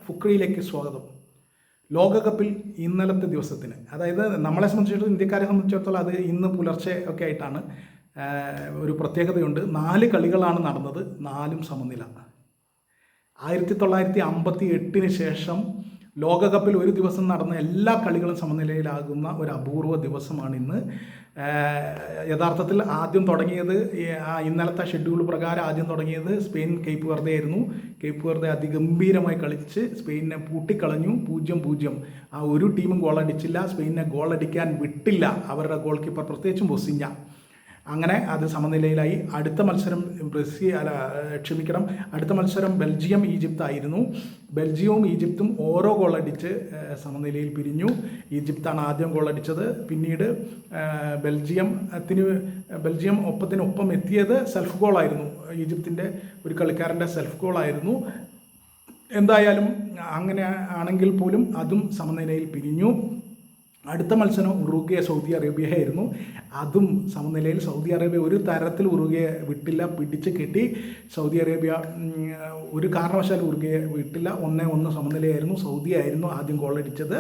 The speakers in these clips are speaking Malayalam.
ഫുക്രയിലേക്ക് സ്വാഗതം. ലോകകപ്പിൽ ഇന്നലത്തെ ദിവസത്തിന്, അതായത് നമ്മളെ സംബന്ധിച്ചിടത്തോളം, ഇന്ത്യക്കാരെ സംബന്ധിച്ചിടത്തോളം അത് ഇന്ന് പുലർച്ചെ ഒക്കെ ആയിട്ടാണ്. ഒരു പ്രത്യേകതയുണ്ട്. 4 കളികളാണ് നടന്നത്, 4ഉം സമനില. 1958 ശേഷം ലോകകപ്പിൽ ഒരു ദിവസം നടന്ന എല്ലാ കളികളും സമനിലയിലാകുന്ന ഒരു അപൂർവ ദിവസമാണ് ഇന്ന്. യഥാർത്ഥത്തിൽ ആദ്യം തുടങ്ങിയത്, ഇന്നലത്തെ ഷെഡ്യൂൾ പ്രകാരം ആദ്യം തുടങ്ങിയത് സ്പെയിൻ കേപ്പ് വെർദെ ആയിരുന്നു. കേപ്പ് വെർദെ അതിഗംഭീരമായി കളിച്ച് സ്പെയിനെ പൂട്ടിക്കളഞ്ഞു. 0-0. ഒരു ടീമും ഗോളടിച്ചില്ല. സ്പെയിനെ ഗോളടിക്കാൻ വിട്ടില്ല അവരുടെ ഗോൾ കീപ്പർ, പ്രത്യേകിച്ചും ബൊസിഞ്ഞ. അങ്ങനെ അത് സമനിലയിലായി. അടുത്ത മത്സരം അടുത്ത മത്സരം ബെൽജിയം ഈജിപ്ത് ആയിരുന്നു. ബെൽജിയവും ഈജിപ്തും ഓരോ ഗോളടിച്ച് സമനിലയിൽ പിരിഞ്ഞു. ഈജിപ്താണ് ആദ്യം ഗോളടിച്ചത്. പിന്നീട് ബെൽജിയം ഒപ്പത്തിനൊപ്പം എത്തിയത് സെൽഫ് ഗോളായിരുന്നു. ഈജിപ്തിൻ്റെ ഒരു കളിക്കാരൻ്റെ സെൽഫ് ഗോളായിരുന്നു. എന്തായാലും അങ്ങനെ ആണെങ്കിൽ പോലും അതും സമനിലയിൽ പിരിഞ്ഞു. അടുത്ത മത്സരം ഉറുഗ്വേ സൗദി അറേബ്യ ആയിരുന്നു. അതും സമനിലയിൽ. സൗദി അറേബ്യ ഒരു തരത്തിൽ ഉറുഗ്വയെ വിട്ടില്ല, പിടിച്ച് കെട്ടി. സൗദി അറേബ്യ ഒരു കാരണവശാലും ഉറുഗ്വയെ വിട്ടില്ല. 1-1 സമനിലയായിരുന്നു. സൗദി ആയിരുന്നു ആദ്യം ഗോളടിച്ചത്.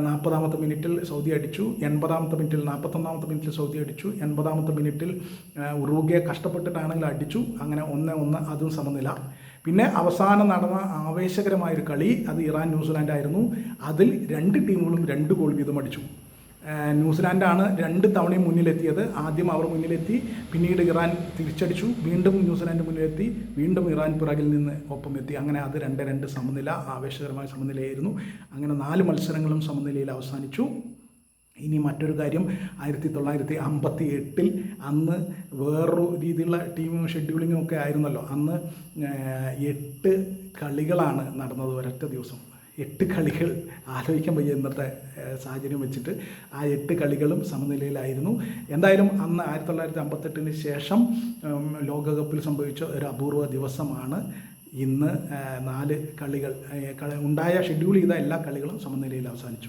40ാമത്തെ മിനിറ്റിൽ സൗദി അടിച്ചു. 80ാമത്തെ മിനിറ്റിൽ 41ാമത്തെ മിനിറ്റിൽ സൗദി അടിച്ചു. 80ാമത്തെ മിനിറ്റിൽ ഉറുഗ്വയെ കഷ്ടപ്പെട്ടിട്ടാണെങ്കിൽ അടിച്ചു. അങ്ങനെ 1-1 അതും സമനില. പിന്നെ അവസാനം നടന്ന ആവേശകരമായൊരു കളി, അത് ഇറാൻ ന്യൂസിലാൻഡ് ആയിരുന്നു. അതിൽ 2 ടീമുകളും 2 ഗോൾ വീതം അടിച്ചു. ന്യൂസിലാൻഡാണ് 2 തവണയും മുന്നിലെത്തിയത്. ആദ്യം അവർ മുന്നിലെത്തി, പിന്നീട് ഇറാൻ തിരിച്ചടിച്ചു. വീണ്ടും ന്യൂസിലാൻഡ് മുന്നിലെത്തി, വീണ്ടും ഇറാൻ പിറകിൽ നിന്ന് ഒപ്പം എത്തി. അങ്ങനെ അത് 2-2 സമനില, ആവേശകരമായ സമനിലയായിരുന്നു. അങ്ങനെ 4 മത്സരങ്ങളും സമനിലയിൽ അവസാനിച്ചു. ഇനി മറ്റൊരു കാര്യം, 1958 അന്ന് വേറൊരു രീതിയിലുള്ള ടീം ഷെഡ്യൂളിങ്ങും ഒക്കെ ആയിരുന്നല്ലോ. അന്ന് 8 കളികളാണ് നടന്നത് ഒരൊറ്റ ദിവസം. 8 കളികൾ. ആലോചിക്കാൻ വയ്യ ഇന്നത്തെ സാഹചര്യം വെച്ചിട്ട്. ആ 8 കളികളും സമനിലയിലായിരുന്നു. എന്തായാലും അന്ന് 1958 ശേഷം ലോകകപ്പിൽ സംഭവിച്ച ഒരു അപൂർവ ദിവസമാണ് ഇന്ന്. 4 കളികൾ ഉണ്ടായ, ഷെഡ്യൂൾ ചെയ്ത എല്ലാ കളികളും സമനിലയിൽ അവസാനിച്ചു.